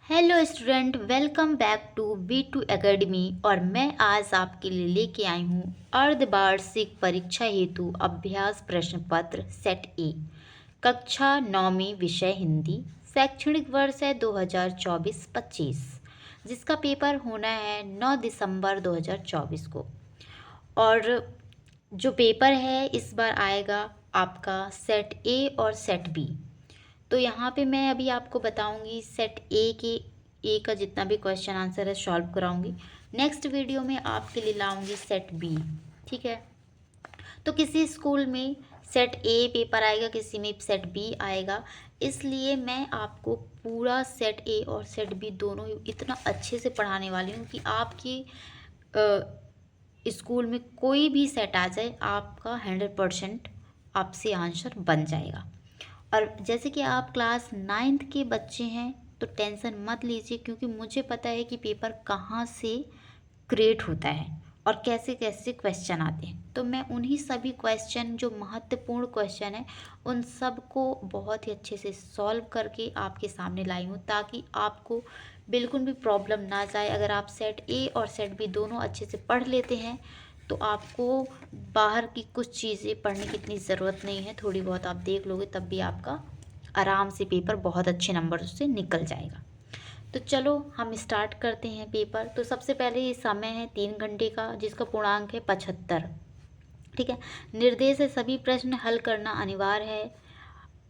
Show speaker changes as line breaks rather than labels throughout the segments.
Hello student, welcome back to B2 academy. और मैं आज आपके लिए लेके आई हूँ अर्धवार्षिक परीक्षा हेतु अभ्यास प्रश्न पत्र सेट ए, कक्षा 9वीं, विषय हिंदी। शैक्षणिक वर्ष है 2024-25, जिसका पेपर होना है 9 दिसंबर 2024 को। और जो पेपर है इस बार आएगा आपका सेट ए और सेट बी। तो यहाँ पे मैं अभी आपको बताऊंगी सेट ए का जितना भी क्वेश्चन आंसर है सॉल्व कराऊंगी। नेक्स्ट वीडियो में आपके लिए लाऊंगी सेट बी। ठीक है, तो किसी स्कूल में सेट ए पेपर आएगा, किसी में सेट बी आएगा। इसलिए मैं आपको पूरा सेट ए और सेट बी दोनों इतना अच्छे से पढ़ाने वाली हूँ कि आपकी स्कूल में कोई भी सेट आ जाए, आपका 100% आपसे आंसर बन जाएगा। और जैसे कि आप क्लास 9th के बच्चे हैं तो टेंशन मत लीजिए, क्योंकि मुझे पता है कि पेपर कहाँ से क्रिएट होता है और कैसे कैसे क्वेश्चन आते हैं। तो मैं उन्हीं सभी क्वेश्चन, जो महत्वपूर्ण क्वेश्चन है, उन सब को बहुत ही अच्छे से सॉल्व करके आपके सामने लाई हूँ, ताकि आपको बिल्कुल भी प्रॉब्लम ना जाए। अगर आप सेट ए और सेट बी दोनों अच्छे से पढ़ लेते हैं तो आपको बाहर की कुछ चीज़ें पढ़ने की इतनी ज़रूरत नहीं है। थोड़ी बहुत आप देख लोगे तब भी आपका आराम से पेपर बहुत अच्छे नंबर से निकल जाएगा। तो चलो हम स्टार्ट करते हैं पेपर। तो सबसे पहले ये समय है 3 घंटे का, जिसका पूर्णांक है 75। ठीक है, निर्देश है सभी प्रश्न हल करना अनिवार्य है।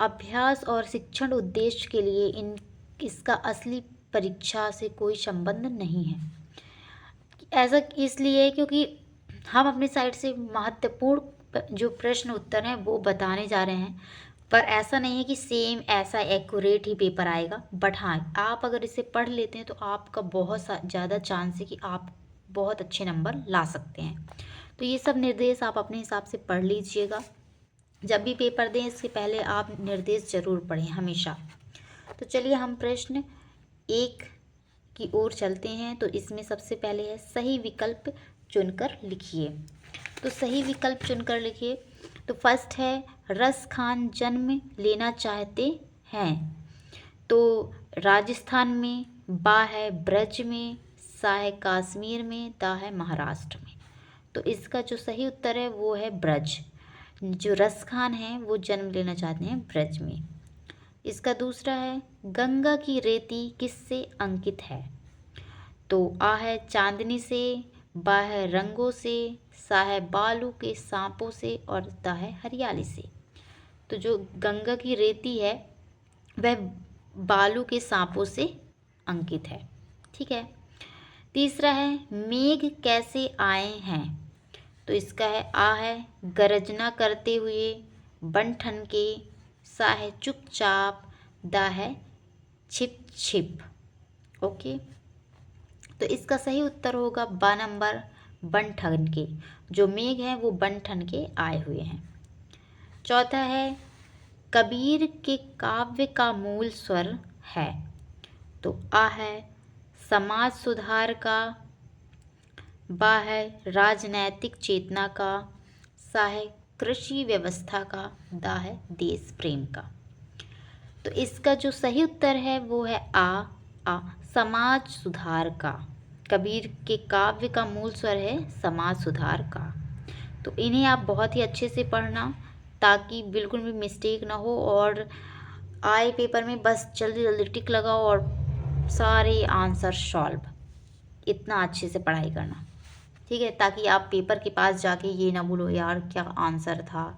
अभ्यास और शिक्षण उद्देश्य के लिए इसका असली परीक्षा से कोई संबंध नहीं है। ऐसा इसलिए क्योंकि हम अपनी साइड से महत्वपूर्ण जो प्रश्न उत्तर हैं वो बताने जा रहे हैं, पर ऐसा नहीं है कि सेम ऐसा एक्यूरेट ही पेपर आएगा। बट हाँ, आप अगर इसे पढ़ लेते हैं तो आपका बहुत ज़्यादा चांस है कि आप बहुत अच्छे नंबर ला सकते हैं। तो ये सब निर्देश आप अपने हिसाब से पढ़ लीजिएगा। जब भी पेपर दें इसके पहले आप निर्देश ज़रूर पढ़ें हमेशा। तो चलिए हम प्रश्न एक की ओर चलते हैं। तो इसमें सबसे पहले है सही विकल्प चुनकर लिखिए। तो सही विकल्प चुनकर लिखिए। तो फर्स्ट है रस खान जन्म लेना चाहते हैं। तो राजस्थान में, बा है ब्रज में, सा है कश्मीर में, दा है महाराष्ट्र में। तो इसका जो सही उत्तर है वो है ब्रज। जो रस खान है वो जन्म लेना चाहते हैं ब्रज में। इसका दूसरा है गंगा की रेती किससे अंकित है। तो आ है चांदनी से, बा है रंगों से, सा है बालू के सांपों से, और दा है हरियाली से। तो जो गंगा की रेती है वह बालू के सांपों से अंकित है। ठीक है, तीसरा है मेघ कैसे आए हैं। तो इसका है आ है गरजना करते हुए, बन ठन के, सा है चुपचाप, दा है छिप छिप। ओके, तो इसका सही उत्तर होगा बा नंबर, बन ठन के। जो मेघ है वो बन ठन के आए हुए हैं। चौथा है कबीर के काव्य का मूल स्वर है। तो आ है समाज सुधार का, बा है राजनैतिक चेतना का, सा है कृषि व्यवस्था का, दा है देश प्रेम का। तो इसका जो सही उत्तर है वो है आ समाज सुधार का। कबीर के काव्य का मूल स्वर है समाज सुधार का। तो इन्हें आप बहुत ही अच्छे से पढ़ना, ताकि बिल्कुल भी मिस्टेक ना हो और आए पेपर में बस जल्दी जल्दी टिक लगाओ और सारे आंसर सॉल्व। इतना अच्छे से पढ़ाई करना, ठीक है, ताकि आप पेपर के पास जाके ये ना बोलो यार क्या आंसर था।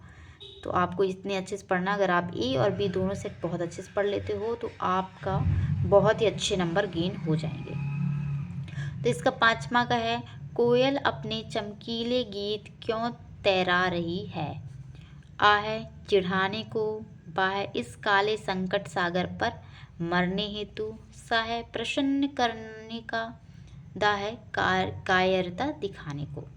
तो आपको इतने अच्छे से पढ़ना। अगर आप ए और बी दोनों सेट बहुत अच्छे से पढ़ लेते हो तो आपका बहुत ही अच्छे नंबर गेन हो जाएंगे। तो इसका 5वां का है कोयल अपने चमकीले गीत क्यों तैरा रही है। आ है चिढ़ाने को, बा है इस काले संकट सागर पर मरने हेतु, सा है प्रसन्न करने का, दा है कायरता दिखाने को।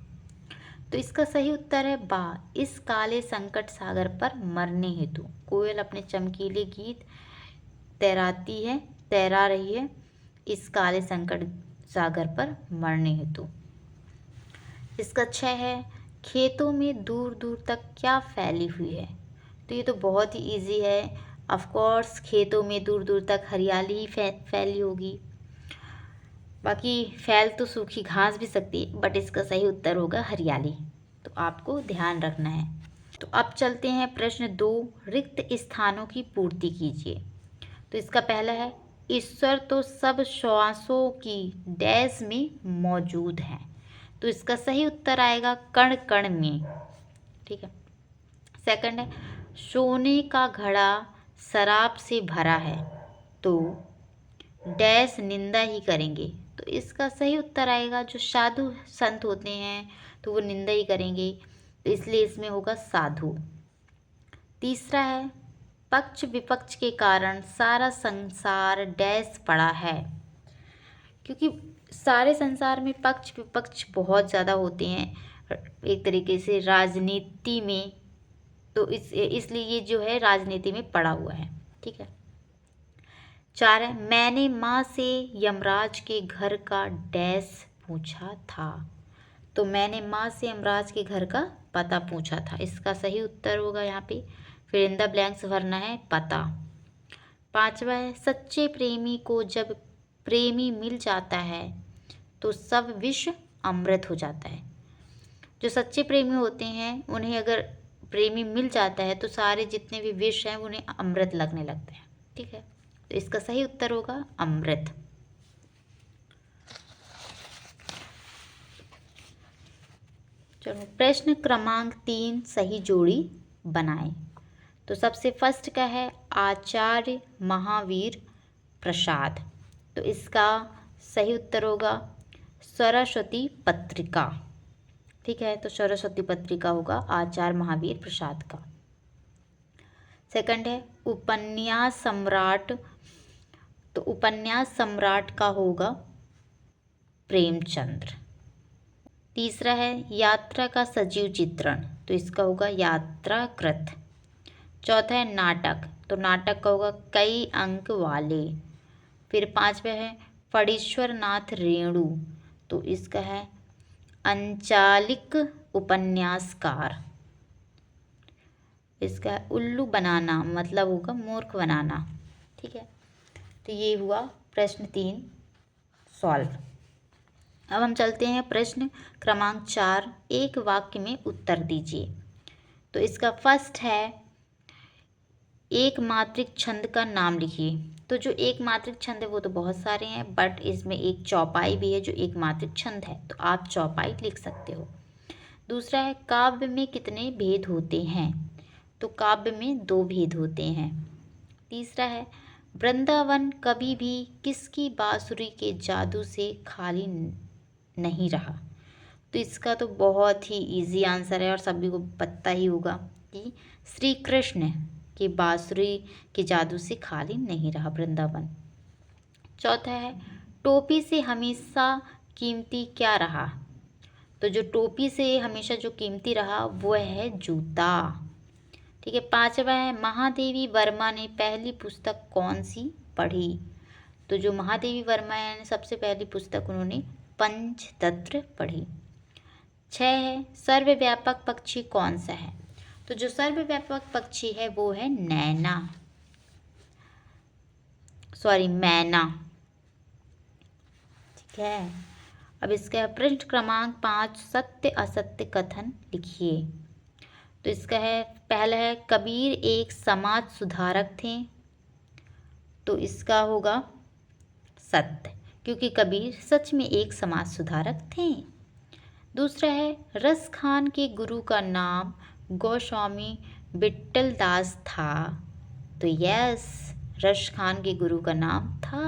तो इसका सही उत्तर है बा, इस काले संकट सागर पर मरने हेतु। कोयल अपने चमकीले गीत तैरा रही है इस काले संकट सागर पर मरने हेतु। इसका 6 है खेतों में दूर दूर तक क्या फैली हुई है। तो ये तो बहुत ही इजी है। ऑफ कोर्स खेतों में दूर दूर तक हरियाली ही फैली होगी। बाकी फैल तो सूखी घास भी सकती है, बट इसका सही उत्तर होगा हरियाली। तो आपको ध्यान रखना है। तो अब चलते हैं प्रश्न 2, रिक्त स्थानों की पूर्ति कीजिए। तो इसका पहला है, ईश्वर तो सब श्वासों की डैश में मौजूद है। तो इसका सही उत्तर आएगा कण कण में। ठीक है। सेकंड है, सोने का घड़ा शराब से भरा है तो डैश निंदा ही करेंगे। तो इसका सही उत्तर आएगा जो साधु संत होते हैं तो वो निंदा ही करेंगे, तो इसलिए इसमें होगा साधु। तीसरा है, पक्ष विपक्ष के कारण सारा संसार डैश पड़ा है। क्योंकि सारे संसार में पक्ष विपक्ष बहुत ज़्यादा होते हैं एक तरीके से राजनीति में, तो इसलिए ये जो है राजनीति में पड़ा हुआ है। ठीक है। 4 है, मैंने माँ से यमराज के घर का डैश पूछा था। तो मैंने माँ से यमराज के घर का पता पूछा था। इसका सही उत्तर होगा यहाँ पे, फिर इन द ब्लैंक्स भरना है पता। 5वां है, सच्चे प्रेमी को जब प्रेमी मिल जाता है तो सब विष अमृत हो जाता है। जो सच्चे प्रेमी होते हैं उन्हें अगर प्रेमी मिल जाता है तो सारे जितने भी विष हैं उन्हें अमृत लगने लगते हैं। ठीक है। तो इसका सही उत्तर होगा अमृत। चलो प्रश्न क्रमांक 3 सही जोड़ी बनाएं। तो सबसे फर्स्ट का है आचार्य महावीर प्रसाद। तो इसका सही उत्तर होगा सरस्वती पत्रिका। ठीक है। तो सरस्वती पत्रिका होगा आचार्य महावीर प्रसाद का। सेकंड है उपन्यास सम्राट। तो उपन्यास सम्राट का होगा प्रेमचंद्र। तीसरा है यात्रा का सजीव चित्रण। तो इसका होगा यात्राकृत। चौथा है नाटक। तो नाटक का होगा कई अंक वाले। फिर 5वां है फणीश्वर नाथ रेणु। तो इसका है अंचालिक उपन्यासकार। इसका उल्लू बनाना मतलब होगा मूर्ख बनाना। ठीक है। तो ये हुआ प्रश्न 3 सॉल्व। अब हम चलते हैं प्रश्न क्रमांक 4, एक वाक्य में उत्तर दीजिए। तो इसका फर्स्ट है एक मात्रिक छंद का नाम लिखिए। तो जो एक मात्रिक छंद है वो तो बहुत सारे हैं, बट इसमें एक चौपाई भी है जो एक मात्रिक छंद है, तो आप चौपाई लिख सकते हो। दूसरा है काव्य में कितने भेद होते हैं। तो काव्य में 2 भेद होते हैं। तीसरा है वृंदावन कभी भी किसकी बांसुरी के जादू से खाली नहीं रहा। तो इसका तो बहुत ही इजी आंसर है और सभी को पता ही होगा कि श्री कृष्ण की बांसुरी के जादू से खाली नहीं रहा वृंदावन। चौथा है टोपी से हमेशा कीमती क्या रहा। तो जो टोपी से हमेशा जो कीमती रहा वो है जूता। ठीक है। 5वां है महादेवी वर्मा ने पहली पुस्तक कौन सी पढ़ी। तो जो महादेवी वर्मा है सबसे पहली पुस्तक उन्होंने पंचतंत्र पढ़ी। 6 है सर्वव्यापक पक्षी कौन सा है। तो जो सर्वव्यापक पक्षी है वो है मैना। ठीक है। अब इसका प्रश्न क्रमांक 5 सत्य असत्य कथन लिखिए। तो इसका है पहला है कबीर एक समाज सुधारक थे। तो इसका होगा सत्य, क्योंकि कबीर सच में एक समाज सुधारक थे। दूसरा है रस खान के गुरु का नाम गोस्वामी विट्ठल दास था। तो यस, रस खान के गुरु का नाम था।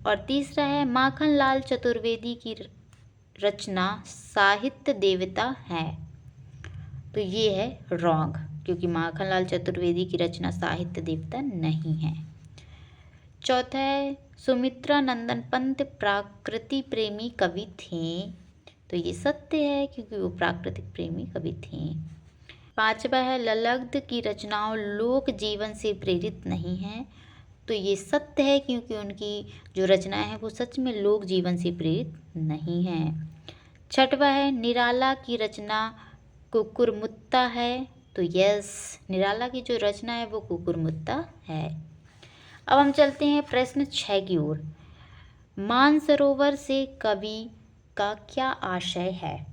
और तीसरा है माखनलाल चतुर्वेदी की रचना साहित्य देवता है। तो ये है रॉन्ग, क्योंकि माखनलाल चतुर्वेदी की रचना साहित्य देवता नहीं है। चौथा है सुमित्रा नंदन पंत प्राकृतिक प्रेमी कवि थे। तो ये सत्य है क्योंकि वो प्राकृतिक प्रेमी कवि थे। 5वां है ललग्द की रचनाओं लोक जीवन से प्रेरित नहीं है। तो ये सत्य है क्योंकि उनकी जो रचनाएं हैं वो सच में लोक जीवन से प्रेरित नहीं है। 6वां है निराला की रचना कुकुरमुत्ता है। तो यस, निराला की जो रचना है वो कुकुरमुत्ता है। अब हम चलते हैं प्रश्न 6 की ओर। मानसरोवर से कवि का क्या आशय है?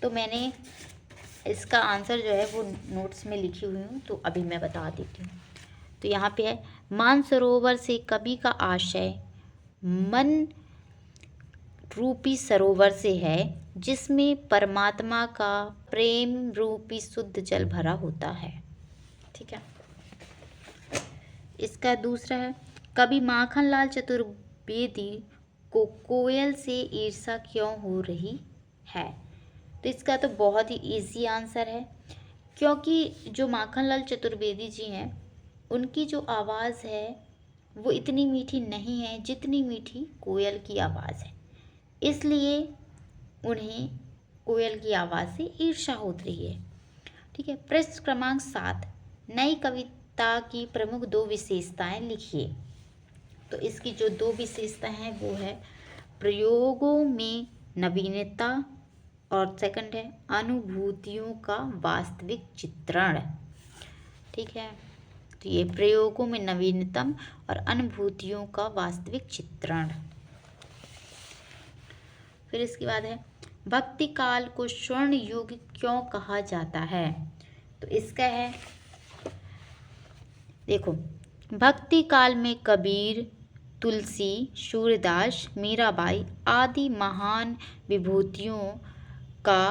तो मैंने इसका आंसर जो है वो नोट्स में लिखी हुई हूँ, तो अभी मैं बता देती हूँ। तो यहाँ पे है, मानसरोवर से कवि का आशय मन रूपी सरोवर से है, जिसमें परमात्मा का प्रेम रूपी शुद्ध जल भरा होता है। ठीक है। इसका दूसरा है, कवि माखनलाल चतुर्वेदी को कोयल से ईर्ष्या क्यों हो रही है? तो इसका तो बहुत ही इजी आंसर है, क्योंकि जो माखनलाल चतुर्वेदी जी हैं, उनकी जो आवाज़ है वो इतनी मीठी नहीं है जितनी मीठी कोयल की आवाज़ है, इसलिए उन्हें कोयल की आवाज़ से ईर्ष्या हो रही है। ठीक है। प्रश्न क्रमांक 7, नई कविता की प्रमुख 2 विशेषताएं लिखिए। तो इसकी जो 2 विशेषताएं हैं वो है प्रयोगों में नवीनता और सेकंड है अनुभूतियों का वास्तविक चित्रण। ठीक है। तो ये प्रयोगों में नवीनतम और अनुभूतियों का वास्तविक चित्रण। फिर इसके बाद है, भक्ति काल को स्वर्ण युग क्यों कहा जाता है? तो इसका है, देखो, भक्ति काल में कबीर, तुलसी, सूरदास, मीराबाई आदि महान विभूतियों का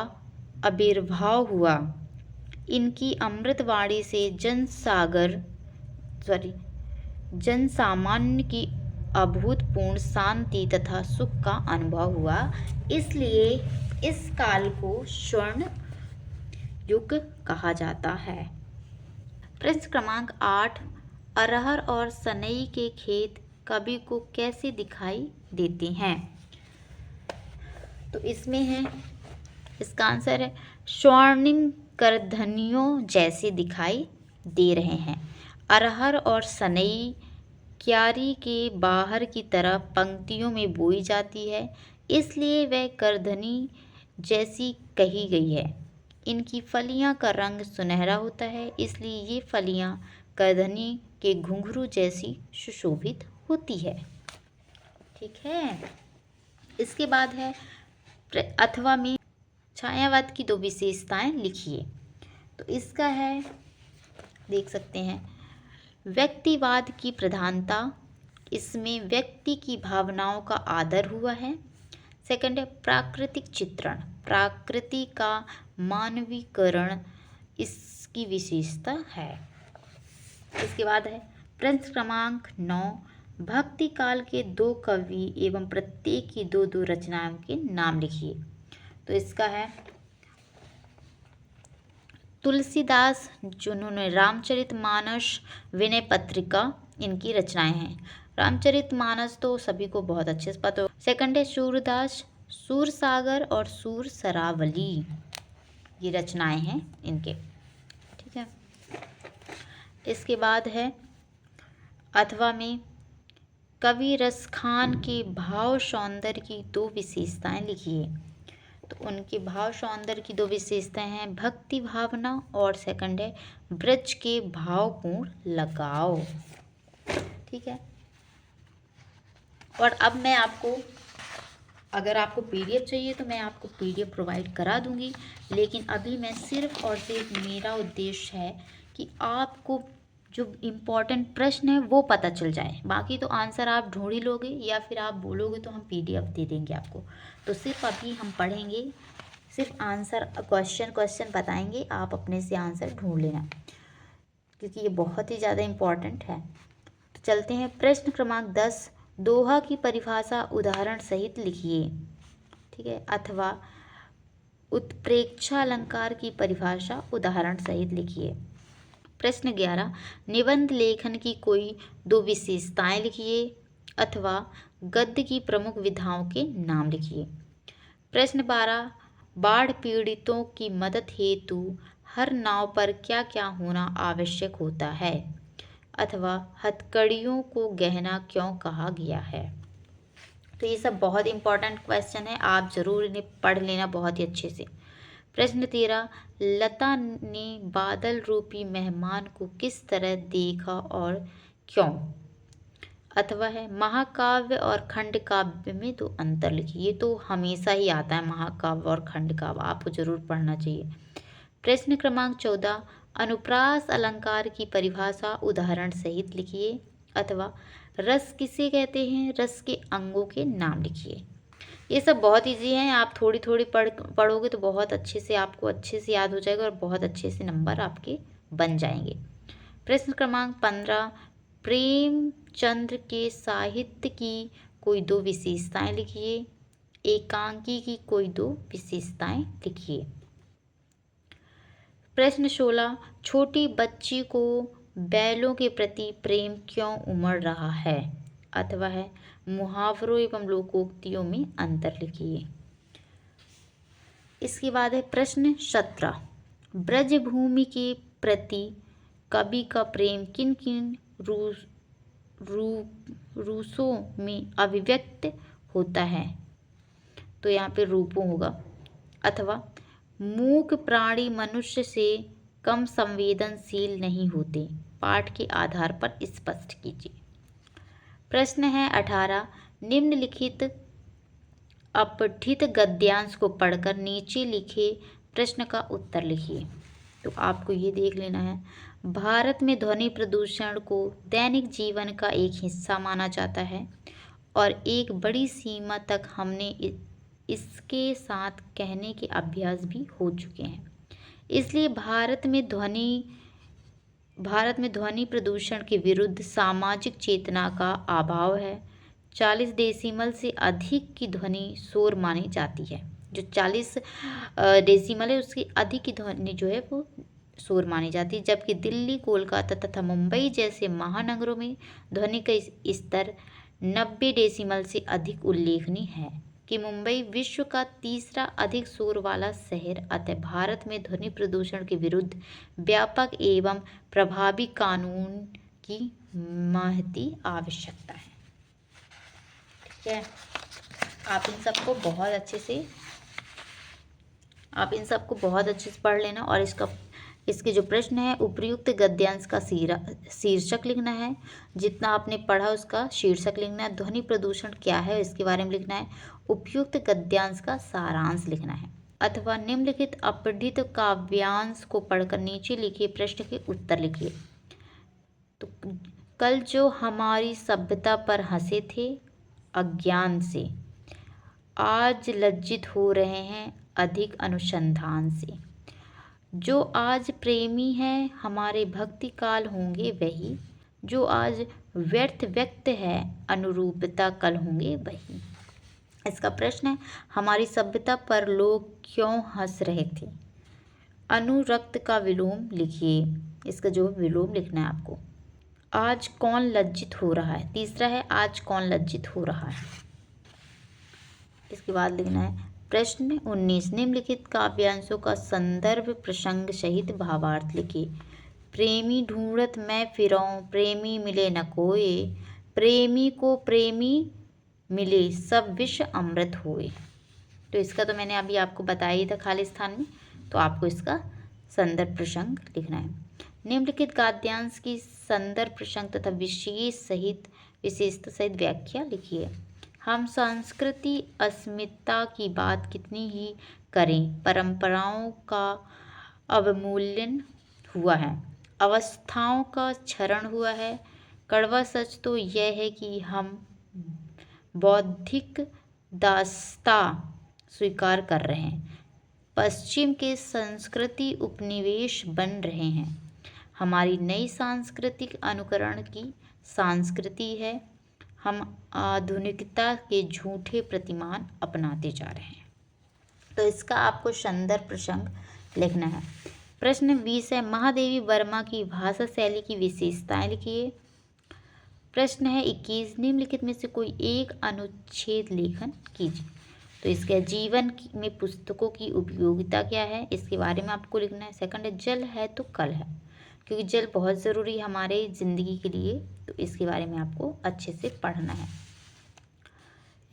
आविर्भाव हुआ। इनकी अमृतवाणी से जनसामान्य की अभूतपूर्व शांति तथा सुख का अनुभव हुआ, इसलिए इस काल को स्वर्ण युग कहा जाता है। प्रश्न क्रमांक 8, अरहर और सनई के खेत कवि को कैसे दिखाई देते हैं? तो इसमें है, इसका आंसर है स्वर्णिम करधनियों जैसे दिखाई दे रहे हैं। अरहर और सनई क्यारी के बाहर की तरफ पंक्तियों में बोई जाती है, इसलिए वह करधनी जैसी कही गई है। इनकी फलियां का रंग सुनहरा होता है, इसलिए ये फलियां करधनी के घुंघरू जैसी सुशोभित होती है। ठीक है। इसके बाद है, अथवा में छायावाद की 2 विशेषताएं लिखिए। तो इसका है, देख सकते हैं, व्यक्तिवाद की प्रधानता, इसमें व्यक्ति की भावनाओं का आदर हुआ है। सेकंड है प्राकृतिक चित्रण, प्रकृति का मानवीकरण इसकी विशेषता है। इसके बाद है प्रश्न क्रमांक 9, भक्ति काल के 2 कवि एवं प्रत्येक की 2 रचनाओं के नाम लिखिए। तो इसका है तुलसीदास, जिन्होंने रामचरितमानस, विनय पत्रिका इनकी रचनाएं हैं। रामचरितमानस तो सभी को बहुत अच्छे से पता हो। सेकंड है सूरदास, सूरसागर और सूर सरावली, ये रचनाएं हैं इनके। ठीक है। इसके बाद है, अथवा में कवि रसखान के भाव सौंदर्य की 2 विशेषताएं लिखिए। तो उनके भाव सौंदर्य की 2 विशेषताएं हैं भक्ति भावना और सेकंड है ब्रज के भावपूर्ण लगाव। ठीक है। और अब मैं आपको, अगर आपको पीडीएफ चाहिए तो मैं आपको पीडीएफ प्रोवाइड करा दूंगी, लेकिन अभी मैं सिर्फ और सिर्फ मेरा उद्देश्य है कि आपको जो इम्पोर्टेंट प्रश्न है वो पता चल जाए। बाकी तो आंसर आप ढूंढ ही लोगे या फिर आप बोलोगे तो हम पीडीएफ दे देंगे आपको। तो सिर्फ अभी हम पढ़ेंगे, सिर्फ आंसर क्वेश्चन बताएंगे, आप अपने से आंसर ढूंढ लेना, क्योंकि ये बहुत ही ज़्यादा इम्पॉर्टेंट है। तो चलते हैं प्रश्न क्रमांक 10, दोहा की परिभाषा उदाहरण सहित लिखिए। ठीक है। अथवा उत्प्रेक्षा अलंकार की परिभाषा उदाहरण सहित लिखिए। प्रश्न 11, निबंध लेखन की कोई 2 विशेषताएं लिखिए अथवा गद्य की प्रमुख विधाओं के नाम लिखिए। प्रश्न 12, बाढ़ पीड़ितों की मदद हेतु हर नाव पर क्या क्या होना आवश्यक होता है अथवा हथकड़ियों को गहना क्यों कहा गया है। तो ये सब बहुत इंपॉर्टेंट क्वेश्चन है, आप ज़रूर इन्हें पढ़ लेना बहुत ही अच्छे से। प्रश्न 13, लता ने बादल रूपी मेहमान को किस तरह देखा और क्यों। अथवा है महाकाव्य और खंड काव्य में दो अंतर लिखिए। ये तो हमेशा ही आता है, महाकाव्य और खंड काव्य आपको जरूर पढ़ना चाहिए। प्रश्न क्रमांक 14, अनुप्रास अलंकार की परिभाषा उदाहरण सहित लिखिए। अथवा रस किसे कहते हैं, रस के अंगों के नाम लिखिए। ये सब बहुत इजी हैं, आप थोड़ी थोड़ी पढ़ोगे तो बहुत अच्छे से आपको अच्छे से याद हो जाएगा और बहुत अच्छे से नंबर आपके बन जाएंगे। प्रश्न क्रमांक 15, प्रेमचंद्र के साहित्य की कोई दो विशेषताएं लिखिए। एकांकी की कोई दो विशेषताएं लिखिए। प्रश्न 16, छोटी बच्ची को बैलों के प्रति प्रेम क्यों उमड़ रहा है। अथवा है मुहावरों एवं लोकोक्तियों में अंतर लिखिए। इसके बाद है प्रश्न 17, ब्रजभूमि के प्रति कवि का प्रेम किन किन रूपों में अभिव्यक्त होता है। तो यहाँ पे रूपों होगा। अथवा मूक प्राणी मनुष्य से कम संवेदनशील नहीं होते, पाठ के आधार पर स्पष्ट कीजिए। प्रश्न है 18, निम्नलिखित अपठित गद्यांश को पढ़कर नीचे लिखे प्रश्न का उत्तर लिखिए। तो आपको ये देख लेना है, भारत में ध्वनि प्रदूषण को दैनिक जीवन का एक हिस्सा माना जाता है और एक बड़ी सीमा तक हमने इसके साथ कहने के अभ्यास भी हो चुके हैं। इसलिए भारत में ध्वनि प्रदूषण के विरुद्ध सामाजिक चेतना का अभाव है। 40 डेसिमल से अधिक की ध्वनि शोर मानी जाती है। जो 40 डेसिमल है उसकी अधिक की ध्वनि जो है वो शोर मानी जाती है, जबकि दिल्ली, कोलकाता तथा मुंबई जैसे महानगरों में ध्वनि का स्तर 90 डेसिमल से अधिक उल्लेखनीय है कि मुंबई विश्व का तीसरा अधिक शोर वाला शहर। अतः भारत में ध्वनि प्रदूषण के विरुद्ध व्यापक एवं प्रभावी कानून की महती आवश्यकता है। ठीक है, आप इन सबको बहुत अच्छे से पढ़ लेना। और इसके जो प्रश्न है, उपर्युक्त गद्यांश का शीर्षक लिखना है। जितना आपने पढ़ा उसका शीर्षक लिखना है। ध्वनि प्रदूषण क्या है इसके बारे में लिखना है। उपयुक्त गद्यांश का सारांश लिखना है। अथवा निम्नलिखित अपठित काव्यांश को पढ़कर नीचे लिखे प्रश्न के उत्तर लिखिए। तो कल जो हमारी सभ्यता पर हंसे थे अज्ञान से, आज लज्जित हो रहे हैं अधिक अनुसंधान से। जो आज प्रेमी है हमारे भक्ति काल होंगे वही, जो आज व्यर्थ व्यक्त है अनुरूपता कल होंगे वही। इसका प्रश्न है, हमारी सभ्यता पर लोग क्यों हंस रहे थे। अनुरक्त का विलोम लिखिए। इसका जो विलोम लिखना है आपको। आज कौन लज्जित हो रहा है, तीसरा है आज कौन लज्जित हो रहा है। इसके बाद लिखना है प्रश्न 19, निम्नलिखित काव्यांशों का संदर्भ प्रसंग सहित भावार्थ लिखिए। प्रेमी ढूंढत मैं फिरऊं, प्रेमी मिले न कोई, प्रेमी को प्रेमी मिले सब विष अमृत होए। तो इसका तो मैंने अभी आपको बताया ही था खाली स्थान में, तो आपको इसका संदर्भ प्रसंग लिखना है। निम्नलिखित गद्यांश की संदर्भ प्रसंग तथा विशेषता सहित व्याख्या लिखिए। हम संस्कृति अस्मिता की बात कितनी ही करें, परंपराओं का अवमूल्यन हुआ है, अवस्थाओं का क्षरण हुआ है। कड़वा सच तो यह है कि हम बौद्धिक दासता स्वीकार कर रहे हैं, पश्चिम के संस्कृति उपनिवेश बन रहे हैं। हमारी नई सांस्कृतिक अनुकरण की संस्कृति है, हम आधुनिकता के झूठे प्रतिमान अपनाते जा रहे हैं। तो इसका आपको संदर्भ प्रसंग लिखना है। प्रश्न 20 है, महादेवी वर्मा की भाषा शैली की विशेषताएं लिखिए। प्रश्न है 21, निम्नलिखित में से कोई एक अनुच्छेद लेखन कीजिए। तो इसके जीवन में पुस्तकों की उपयोगिता क्या है, इसके बारे में आपको लिखना है। सेकंड है, जल है तो कल है, क्योंकि जल बहुत ज़रूरी है हमारे ज़िंदगी के लिए, तो इसके बारे में आपको अच्छे से पढ़ना है।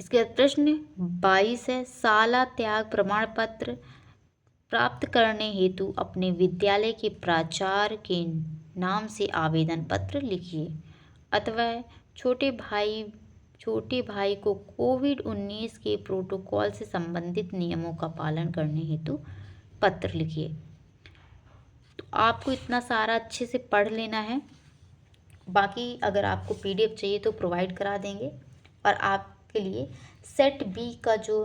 इसके बाद प्रश्न 22 है, शाला त्याग प्रमाण पत्र प्राप्त करने हेतु अपने विद्यालय के प्राचार्य के नाम से आवेदन पत्र लिखिए। अथवा छोटे भाई को कोविड-19 के प्रोटोकॉल से संबंधित नियमों का पालन करने हेतु पत्र लिखिए। तो आपको इतना सारा अच्छे से पढ़ लेना है। बाकी अगर आपको पीडीएफ चाहिए तो प्रोवाइड करा देंगे। और आपके लिए सेट बी का जो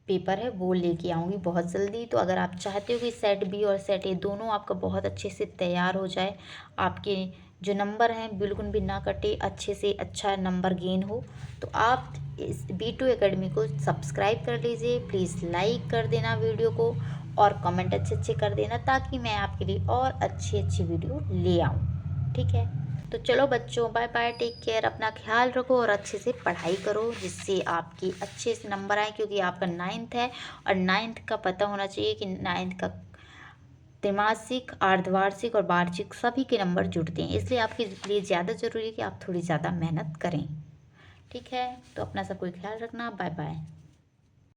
पेपर है वो लेके आऊँगी बहुत जल्दी। तो अगर आप चाहते हो कि सेट बी और सेट ए दोनों आपका बहुत अच्छे से तैयार हो जाए, आपके जो नंबर हैं बिल्कुल भी ना कटे, अच्छे से अच्छा नंबर गेन हो, तो आप इस B2 एकेडमी को सब्सक्राइब कर लीजिए। प्लीज़ लाइक कर देना वीडियो को और कमेंट अच्छे अच्छे कर देना, ताकि मैं आपके लिए और अच्छी अच्छी वीडियो ले आऊँ। ठीक है, तो चलो बच्चों, बाय बाय, टेक केयर, अपना ख्याल रखो और अच्छे से पढ़ाई करो, जिससे आपके अच्छे से नंबर आए। क्योंकि आपका 9th है और 9th का पता होना चाहिए कि 9th का त्रैमासिक, अर्धवार्षिक और वार्षिक सभी के नंबर जुड़ते हैं। इसलिए आपके लिए ज़्यादा ज़रूरी है कि आप थोड़ी ज़्यादा मेहनत करें। ठीक है, तो अपना सब कोई ख्याल रखना। Bye bye.